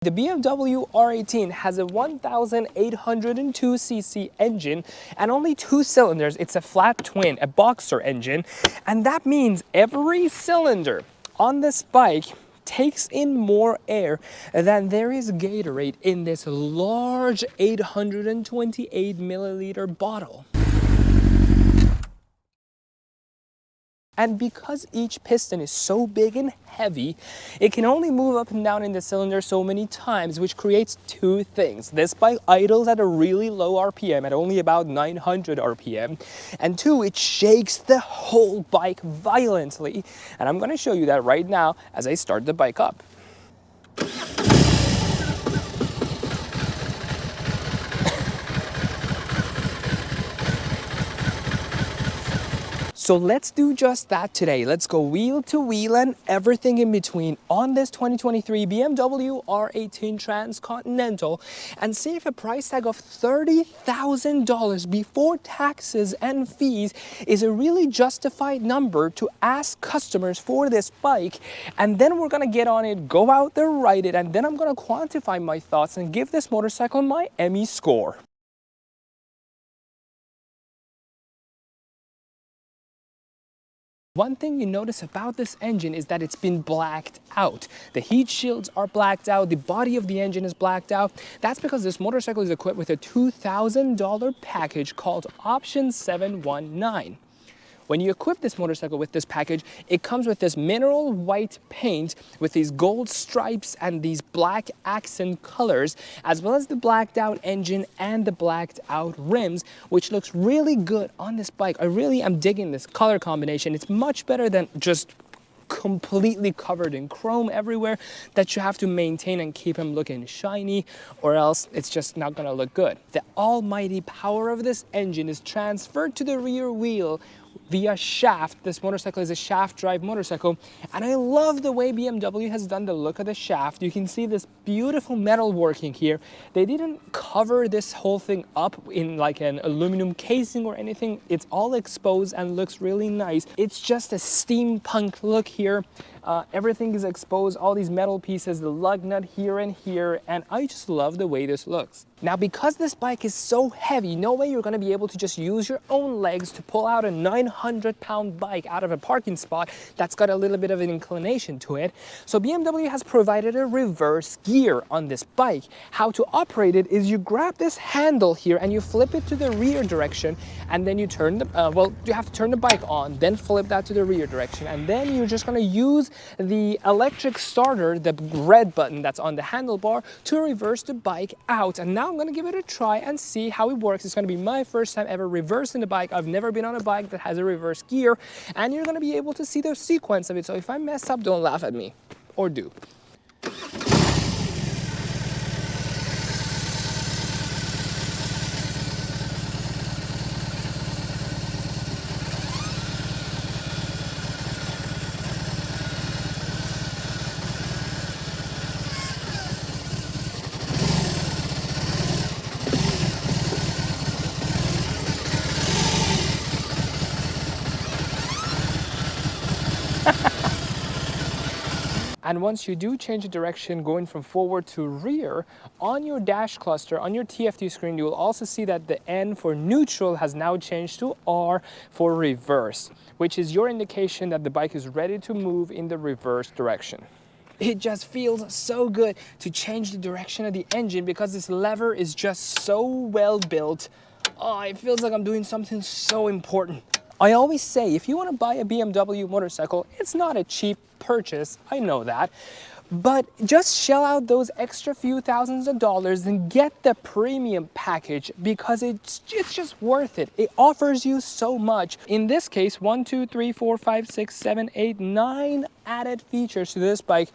The BMW R18 has a 1,802cc engine and only 2 cylinders. It's a flat twin, a boxer engine, and that means every cylinder on this bike takes in more air than there is Gatorade in this large 828 milliliter bottle. And because each piston is so big and heavy, it can only move up and down in the cylinder so many times, which creates two things. This bike idles at a really low RPM, at only about 900 RPM. And two, it shakes the whole bike violently. And I'm going to show you that right now as I start the bike up. So let's do just that today. Let's go wheel to wheel and everything in between on this 2023 BMW R18 Transcontinental and see if a price tag of $30,000 before taxes and fees is a really justified number to ask customers for this bike. And then we're gonna get on it, go out there, ride it, and then I'm gonna quantify my thoughts and give this motorcycle my Emmy score. One thing you notice about this engine is that it's been blacked out. The heat shields are blacked out, the body of the engine is blacked out. That's because this motorcycle is equipped with a $2,000 package called Option 719. When you equip this motorcycle with this package, it comes with this mineral white paint with these gold stripes and these black accent colors, as well as the blacked out engine and the blacked out rims, which looks really good on this bike. I really am digging this color combination. It's much better than just completely covered in chrome everywhere that you have to maintain and keep them looking shiny, or else it's just not gonna look good. The almighty power of this engine is transferred to the rear wheel via shaft. This motorcycle is a shaft drive motorcycle, and I love the way BMW has done the look of the shaft. You can see this beautiful metal working here. They didn't cover this whole thing up in like an aluminum casing or anything. It's all exposed and looks really nice. It's just a steampunk look here. Everything is exposed, all these metal pieces, the lug nut here and here, and I just love the way this looks. Now, because this bike is so heavy, no way you're gonna be able to just use your own legs to pull out a 900-pound bike out of a parking spot that's got a little bit of an inclination to it. So BMW has provided a reverse gear on this bike. How to operate it is you grab this handle here and you flip it to the rear direction, and then you turn the, you have to turn the bike on, then flip that to the rear direction, and then you're just gonna use the electric starter, the red button that's on the handlebar, to reverse the bike out. And now I'm gonna give it a try and see how it works. It's gonna be my first time ever reversing the bike. I've never been on a bike that has a reverse gear, and you're gonna be able to see the sequence of it. So if I mess up, don't laugh at me, or do. And once you do change the direction going from forward to rear, on your dash cluster, on your TFT screen, you will also see that the N for neutral has now changed to R for reverse, which is your indication that the bike is ready to move in the reverse direction. It just feels so good to change the direction of the engine because this lever is just so well built. Oh, it feels like I'm doing something so important. I always say, if you want to buy a BMW motorcycle, it's not a cheap purchase, I know that, but just shell out those extra few thousands of dollars and get the premium package because it's just worth it. It offers you so much. In this case, 1, 2, 3, 4, 5, 6, 7, 8, 9 added features to this bike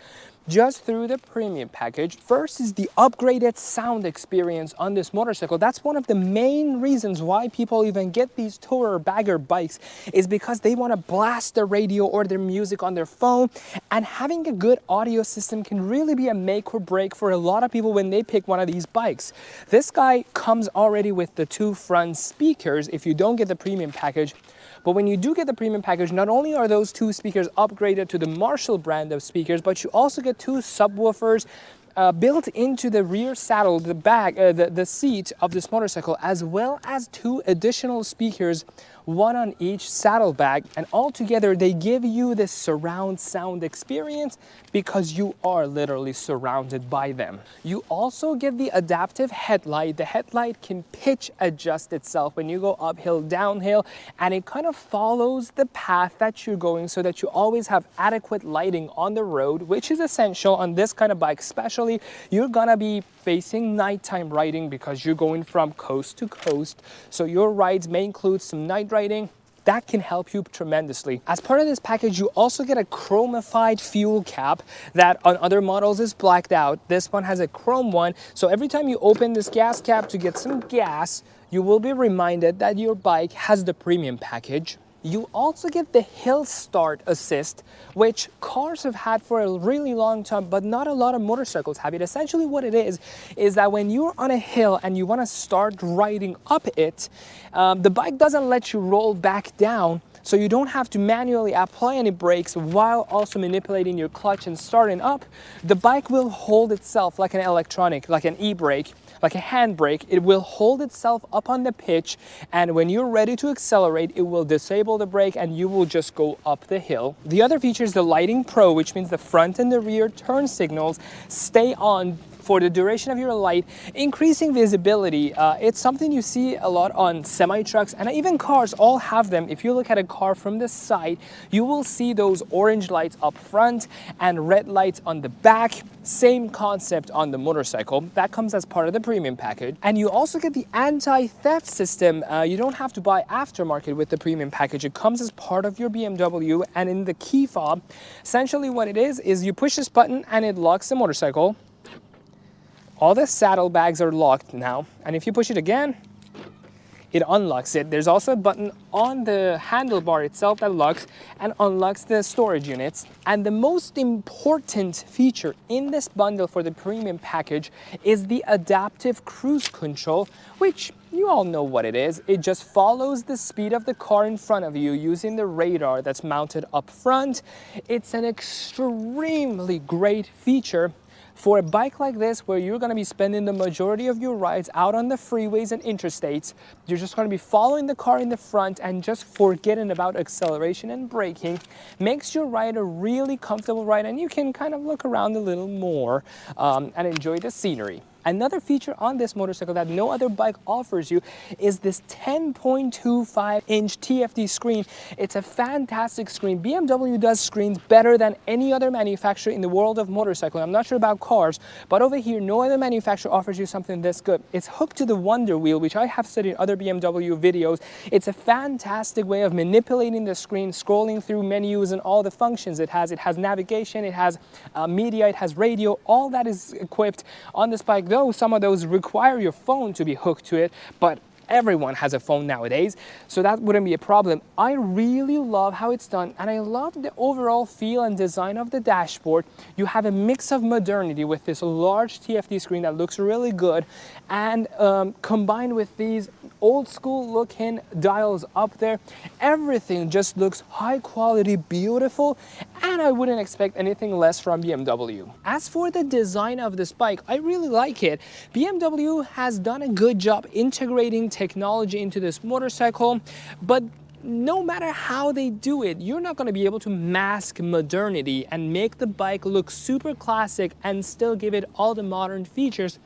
just through the premium package. First is the upgraded sound experience on this motorcycle. That's one of the main reasons why people even get these tourer bagger bikes, is because they want to blast their radio or their music on their phone, and having a good audio system can really be a make or break for a lot of people when they pick one of these bikes. This guy comes already with the 2 front speakers if you don't get the premium package. But when you do get the premium package, not only are those 2 speakers upgraded to the Marshall brand of speakers, but you also get 2 subwoofers, built into the rear saddle, the seat of this motorcycle, as well as 2 additional speakers, one on each saddlebag, and altogether they give you this surround sound experience because you are literally surrounded by them. You also get the adaptive headlight. The headlight can pitch adjust itself when you go uphill, downhill, and it kind of follows the path that you're going so that you always have adequate lighting on the road, which is essential on this kind of bike. Especially, you're gonna be facing nighttime riding because you're going from coast to coast, so your rides may include some night riding. That can help you tremendously. As part of this package, you also get a chromified fuel cap that on other models is blacked out. This one has a chrome one, so every time you open this gas cap to get some gas, you will be reminded that your bike has the premium package. You also get the hill start assist, which cars have had for a really long time, but not a lot of motorcycles have it. Essentially what it is that when you're on a hill and you want to start riding up it, the bike doesn't let you roll back down, so you don't have to manually apply any brakes while also manipulating your clutch and starting up. The bike will hold itself like an electronic, like an e-brake, like a handbrake. It will hold itself up on the pitch, and when you're ready to accelerate, it will disable the brake and you will just go up the hill. The other feature is the Lighting Pro, which means the front and the rear turn signals stay on for the duration of your light, increasing visibility. It's something you see a lot on semi-trucks, and even cars all have them. If you look at a car from the side, you will see those orange lights up front and red lights on the back. Same concept on the motorcycle. That comes as part of the premium package. And you also get the anti-theft system. You don't have to buy aftermarket with the premium package. It comes as part of your BMW, and in the key fob, essentially what it is you push this button and it locks the motorcycle. All the saddlebags are locked now, and if you push it again, it unlocks it. There's also a button on the handlebar itself that locks and unlocks the storage units. And the most important feature in this bundle for the premium package is the adaptive cruise control, which you all know what it is. It just follows the speed of the car in front of you using the radar that's mounted up front. It's an extremely great feature for a bike like this, where you're gonna be spending the majority of your rides out on the freeways and interstates. You're just gonna be following the car in the front and just forgetting about acceleration and braking. Makes your ride a really comfortable ride, and you can kind of look around a little more and enjoy the scenery. Another feature on this motorcycle that no other bike offers you is this 10.25-inch TFT screen. It's a fantastic screen. BMW does screens better than any other manufacturer in the world of motorcycling. I'm not sure about cars, but over here, no other manufacturer offers you something this good. It's hooked to the Wonder Wheel, which I have said in other BMW videos. It's a fantastic way of manipulating the screen, scrolling through menus and all the functions it has. It has navigation, it has media, it has radio. All that is equipped on this bike. Though some of those require your phone to be hooked to it, but everyone has a phone nowadays, so that wouldn't be a problem. I really love how it's done, and I love the overall feel and design of the dashboard. You have a mix of modernity with this large TFT screen that looks really good, and combined with these old school looking dials up there, everything just looks high quality, beautiful, and I wouldn't expect anything less from BMW. As for the design of this bike, I really like it. BMW has done a good job integrating technology into this motorcycle, but no matter how they do it, you're not going to be able to mask modernity and make the bike look super classic and still give it all the modern features.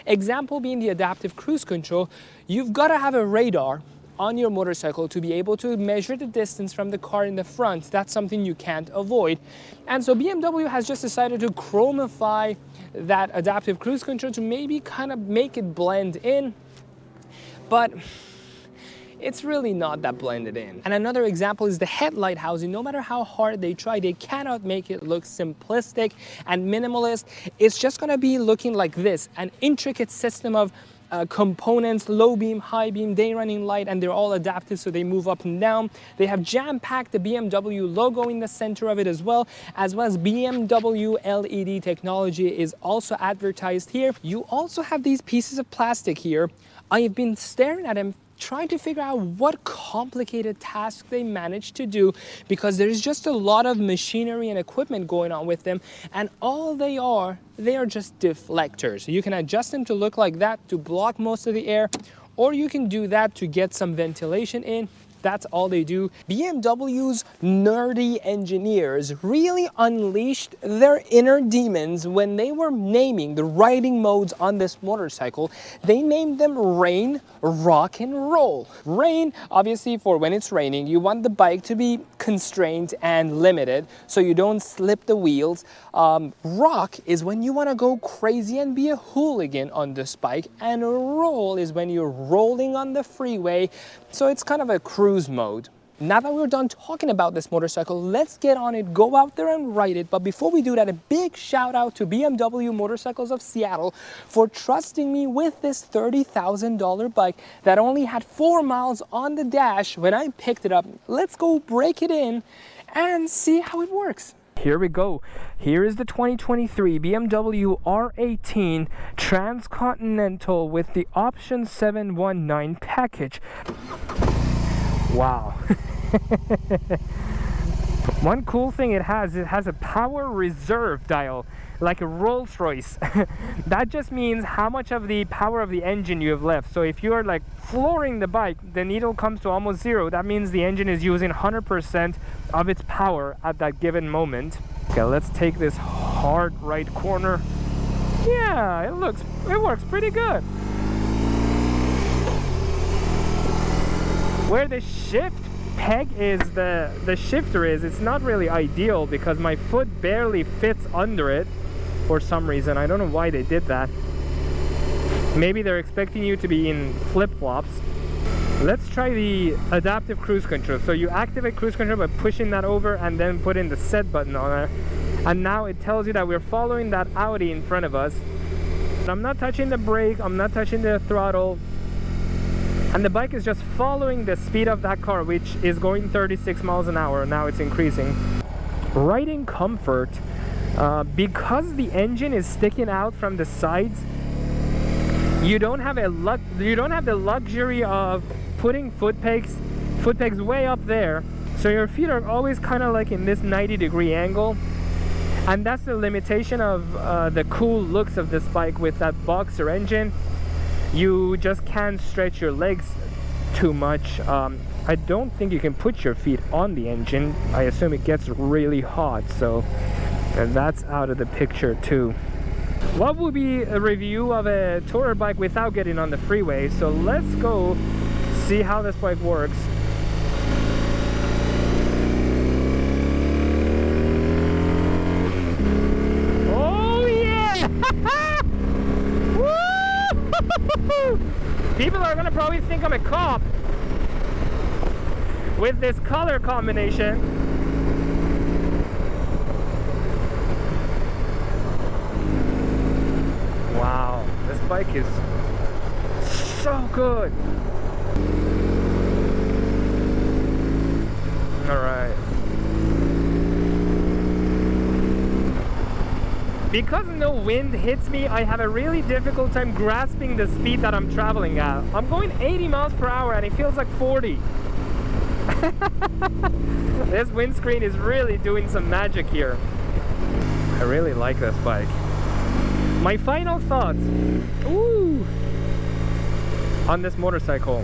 Example being the adaptive cruise control. You've got to have a radar on your motorcycle to be able to measure the distance from the car in the front. That's something you can't avoid. And so BMW has just decided to chromify that adaptive cruise control to maybe kind of make it blend in, but it's really not that blended in. And another example is the headlight housing. No matter how hard they try, they cannot make it look simplistic and minimalist. It's just gonna be looking like this, an intricate system of components, low beam, high beam, day running light, and they're all adaptive so they move up and down. They have jam-packed the BMW logo in the center of it as well as BMW LED technology is also advertised here. You also have these pieces of plastic here. I've been staring at them trying to figure out what complicated task they managed to do, because there's just a lot of machinery and equipment going on with them, and all they are just deflectors. You can adjust them to look like that to block most of the air, or you can do that to get some ventilation in. That's all they do. BMW's nerdy engineers really unleashed their inner demons when they were naming the riding modes on this motorcycle. They named them rain, rock, and roll. Rain, obviously, for when it's raining, you want the bike to be constrained and limited so you don't slip the wheels. Rock is when you want to go crazy and be a hooligan on this bike, and roll is when you're rolling on the freeway, so it's kind of a cruise mode. Now that we're done talking about this motorcycle, let's get on it, go out there and ride it. But before we do that, a big shout out to BMW Motorcycles of Seattle for trusting me with this $30,000 bike that only had 4 miles on the dash when I picked it up. Let's go break it in and see how it works. Here we go. Here is the 2023 BMW R18 Transcontinental with the option 719 package. Wow. One cool thing it has a power reserve dial, like a Rolls Royce. That just means how much of the power of the engine you have left. So if you're like flooring the bike, the needle comes to almost zero. That means the engine is using 100% of its power at that given moment. Okay, let's take this hard right corner. Yeah, it works pretty good. Where the shift peg is, the shifter is, it's not really ideal because my foot barely fits under it for some reason. I don't know why they did that. Maybe they're expecting you to be in flip-flops. Let's try the adaptive cruise control. So you activate cruise control by pushing that over and then put in the set button on it. And now it tells you that we're following that Audi in front of us. I'm not touching the brake, I'm not touching the throttle. And the bike is just following the speed of that car, which is going 36 miles an hour. Now it's increasing. Riding comfort, because the engine is sticking out from the sides, you don't have the luxury of putting foot pegs way up there. So your feet are always kind of like in this 90-degree angle. And that's the limitation of the cool looks of this bike with that boxer engine. You just can't stretch your legs too much. I don't think you can put your feet on the engine. I assume it gets really hot, so that's out of the picture too. What would be a review of a tourer bike without getting on the freeway? So let's go see how this bike works. Oh yeah! People are gonna probably think I'm a cop with this color combination. Wow, this bike is so good. All right. Because no wind hits me, I have a really difficult time grasping the speed that I'm traveling at. I'm going 80 miles per hour and it feels like 40. This windscreen is really doing some magic here. I really like this bike. My final thoughts on this motorcycle.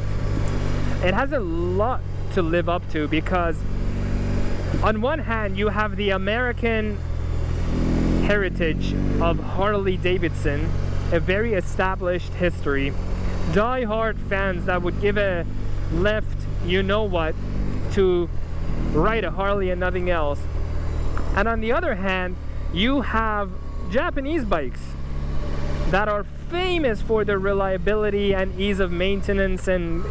It has a lot to live up to because on one hand you have the American heritage of Harley-Davidson, a very established history, die-hard fans that would give a left you know what to ride a Harley and nothing else. And on the other hand, you have Japanese bikes that are famous for their reliability and ease of maintenance and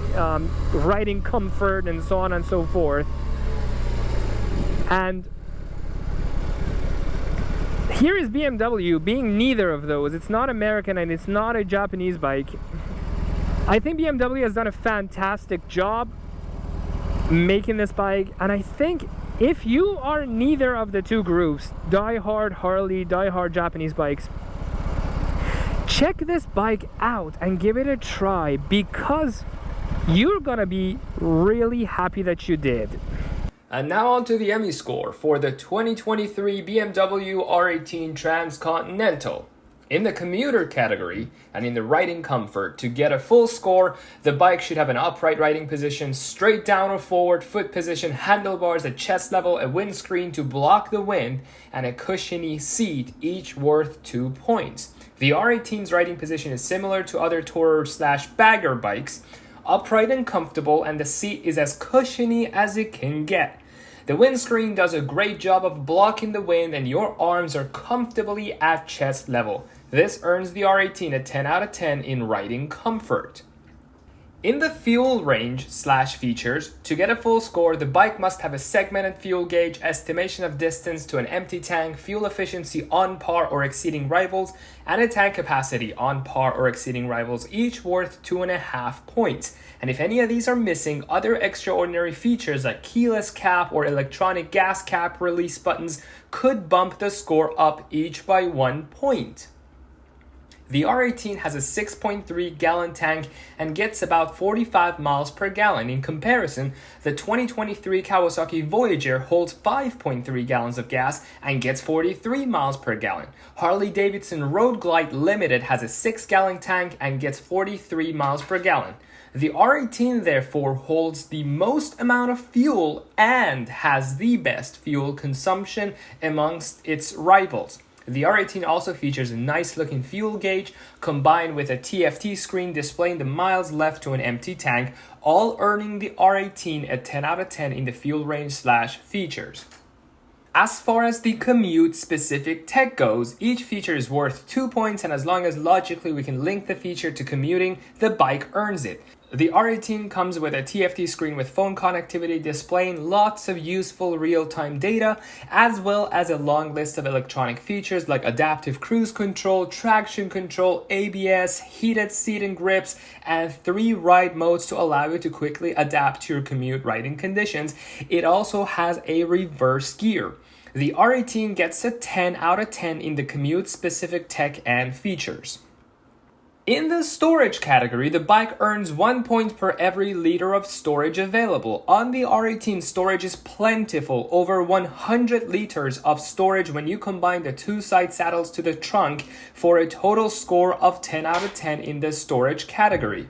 riding comfort and so on and so forth. And here is BMW being neither of those. It's not American and it's not a Japanese bike. I think BMW has done a fantastic job making this bike, and I think if you are neither of the two groups, die-hard Harley, die-hard Japanese bikes, check this bike out and give it a try, because You're gonna be really happy that you did. And now on to the Emmy score for the 2023 BMW R18 Transcontinental. In the commuter category and in the riding comfort, to get a full score, the bike should have an upright riding position, straight down or forward foot position, handlebars at chest level, a windscreen to block the wind, and a cushiony seat, each worth 2 points. The R18's riding position is similar to other tourer/bagger bikes, upright and comfortable, and the seat is as cushiony as it can get. The windscreen does a great job of blocking the wind and your arms are comfortably at chest level. This earns the R18 a 10 out of 10 in riding comfort. In the fuel range/features, to get a full score, the bike must have a segmented fuel gauge, estimation of distance to an empty tank, fuel efficiency on par or exceeding rivals, and a tank capacity on par or exceeding rivals, each worth 2.5 points. And if any of these are missing, other extraordinary features like keyless cap or electronic gas cap release buttons could bump the score up each by 1 point. The R18 has a 6.3 gallon tank and gets about 45 miles per gallon. In comparison, the 2023 Kawasaki Voyager holds 5.3 gallons of gas and gets 43 miles per gallon. Harley-Davidson Road Glide Limited has a 6 gallon tank and gets 43 miles per gallon. The R18 therefore holds the most amount of fuel and has the best fuel consumption amongst its rivals. The R18 also features a nice looking fuel gauge combined with a TFT screen displaying the miles left to an empty tank, all earning the R18 a 10 out of 10 in the fuel range/features. As far as the commute specific tech goes, each feature is worth 2 points, and as long as logically we can link the feature to commuting, the bike earns it. The R18 comes with a TFT screen with phone connectivity displaying lots of useful real-time data, as well as a long list of electronic features like adaptive cruise control, traction control, ABS, heated seat and grips, and 3 ride modes to allow you to quickly adapt to your commute riding conditions. It also has a reverse gear. The R18 gets a 10 out of 10 in the commute-specific tech and features. In the storage category, the bike earns 1 point per every liter of storage available. On the R18, storage is plentiful, over 100 liters of storage when you combine the 2 side saddles to the trunk, for a total score of 10 out of 10 in the storage category.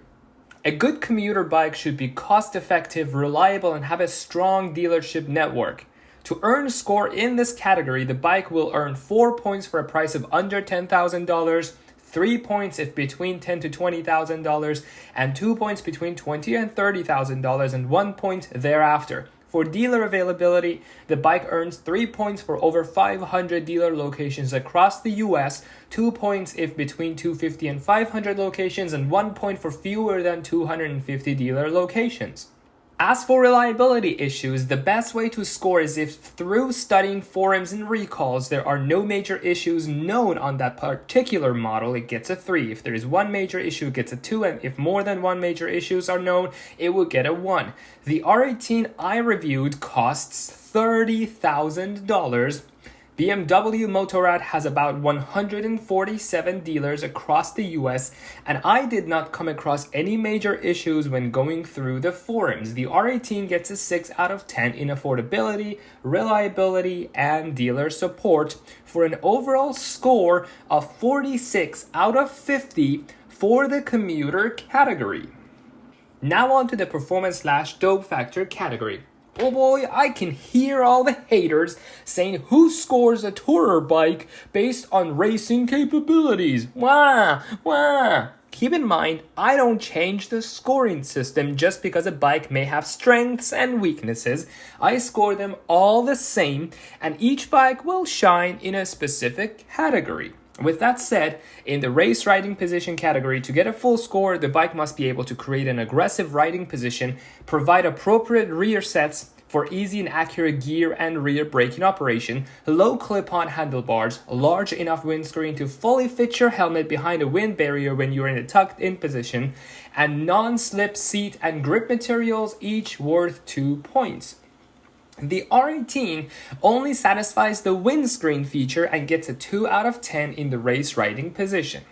A good commuter bike should be cost-effective, reliable, and have a strong dealership network. To earn a score in this category, the bike will earn 4 points for a price of under $10,000, 3 points if between $10,000 to $20,000, and 2 points between $20,000 and $30,000, and 1 point thereafter. For dealer availability, the bike earns 3 points for over 500 dealer locations across the US, 2 points if between 250 and 500 locations, and 1 point for fewer than 250 dealer locations. As for reliability issues, the best way to score is if through studying forums and recalls there are no major issues known on that particular model, it gets a 3. If there is one major issue, it gets a 2, and if more than one major issues are known, it will get a 1. The R18 I reviewed costs $30,000. BMW Motorrad has about 147 dealers across the US, and I did not come across any major issues when going through the forums. The R18 gets a 6 out of 10 in affordability, reliability, and dealer support, for an overall score of 46 out of 50 for the commuter category. Now on to the performance/dope factor category. Oh boy, I can hear all the haters saying who scores a tourer bike based on racing capabilities. Wah, wah. Keep in mind, I don't change the scoring system just because a bike may have strengths and weaknesses. I score them all the same, and each bike will shine in a specific category. With that said, in the race riding position category, to get a full score, the bike must be able to create an aggressive riding position, provide appropriate rear sets for easy and accurate gear and rear braking operation, low clip-on handlebars, large enough windscreen to fully fit your helmet behind a wind barrier when you're in a tucked-in position, and non-slip seat and grip materials, each worth 2 points. The R18 only satisfies the windscreen feature and gets a 2 out of 10 in the race riding position.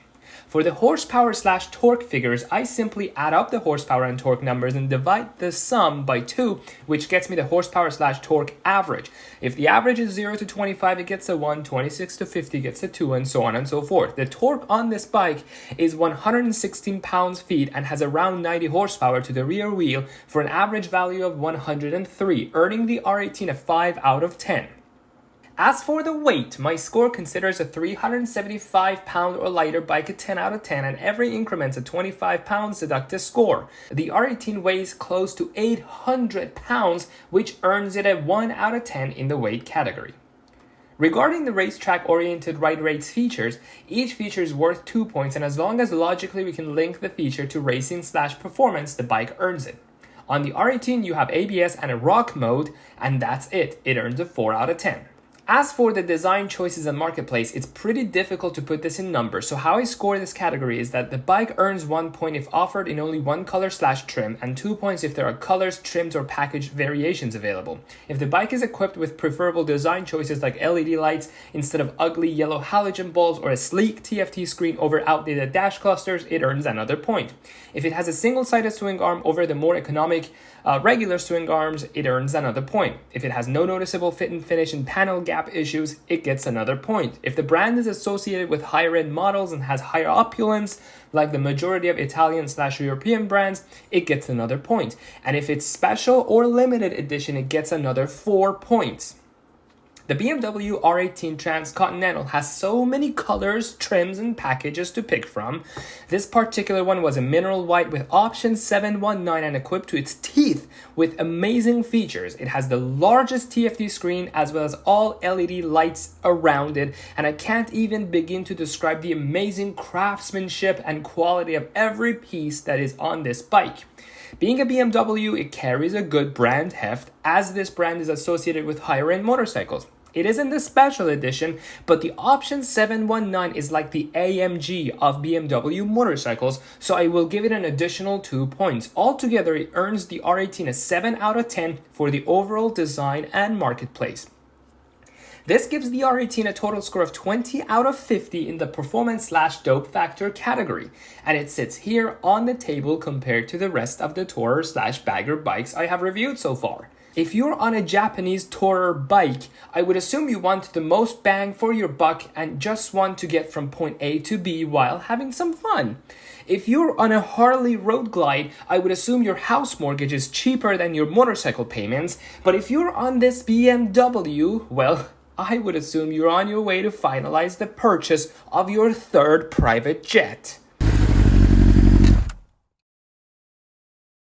For the horsepower slash torque figures, I simply add up the horsepower and torque numbers and divide the sum by 2, which gets me the horsepower slash torque average. If the average is 0 to 25, it gets a 1, 26 to 50 gets a 2, and so on and so forth. The torque on this bike is 116 pounds-feet and has around 90 horsepower to the rear wheel for an average value of 103, earning the R18 a 5 out of 10. As for the weight, my score considers a 375 pound or lighter bike a 10 out of 10, and every increment of 25 pounds deduct a score. The R18 weighs close to 800 pounds, which earns it a 1 out of 10 in the weight category. Regarding the racetrack-oriented ride rates features, each feature is worth 2 points, and as long as logically we can link the feature to racing/performance, the bike earns it. On the R18, you have ABS and a rock mode, and that's it. It earns a 4 out of 10. As for the design choices and marketplace, it's pretty difficult to put this in numbers, so how I score this category is that the bike earns 1 point if offered in only one color/trim, and 2 points if there are colors, trims, or package variations available. If the bike is equipped with preferable design choices like LED lights instead of ugly yellow halogen bulbs or a sleek TFT screen over outdated dash clusters, it earns another point. If it has a single-sided swing arm over the more economic regular swing arms, it earns another point. If it has no noticeable fit and finish and panel gap issues, it gets another point. If the brand is associated with higher end models and has higher opulence, like the majority of Italian/European brands, it gets another point. And if it's special or limited edition, it gets another 4 points. The BMW R18 Transcontinental has so many colors, trims, and packages to pick from. This particular one was a mineral white with option 719 and equipped to its teeth with amazing features. It has the largest TFT screen as well as all LED lights around it, and I can't even begin to describe the amazing craftsmanship and quality of every piece that is on this bike. Being a BMW, it carries a good brand heft, as this brand is associated with higher-end motorcycles. It isn't the special edition, but the option 719 is like the AMG of BMW motorcycles, so I will give it an additional 2 points. Altogether, it earns the R18 a 7 out of 10 for the overall design and marketplace. This gives the R18 a total score of 20 out of 50 in the performance/dope factor category, and it sits here on the table compared to the rest of the tourer/bagger bikes I have reviewed so far. If you're on a Japanese tourer bike, I would assume you want the most bang for your buck and just want to get from point A to B while having some fun. If you're on a Harley Road Glide, I would assume your house mortgage is cheaper than your motorcycle payments, but if you're on this BMW, well, I would assume you're on your way to finalize the purchase of your third private jet.